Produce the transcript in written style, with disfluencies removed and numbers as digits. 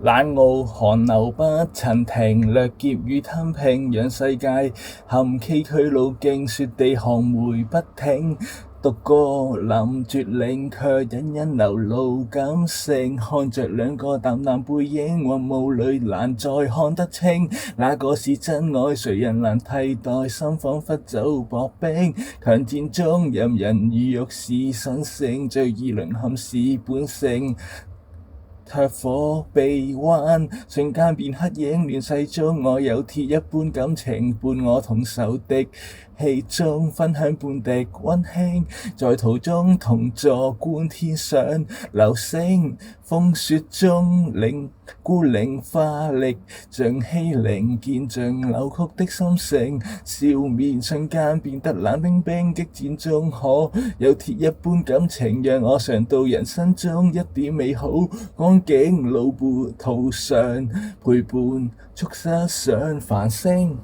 冷傲寒流不曾停，掠劫與吞併，讓世界陷崎嶇路徑，雪地寒梅不停。獨個臨絕嶺，卻隱隱流露感性。看着兩個淡淡背影，雲霧裡難再看得清。那個是真愛，誰人能替代？心彷彿走薄冰，強戰中任人魚肉是神聖，最易淪陷是本性。卻火臂彎，瞬間變黑影，亂世中我有鐵一般感情，伴我同仇敵，氣中分享半滴溫馨，在途中同坐觀天上流星，風雪中孤零化力像欺凌，見盡扭曲的心性，笑面瞬間變得冷冰冰，激戰中可有鐵一般感情，讓我嘗到人生中一點美好光景，路途上陪伴促膝上繁星。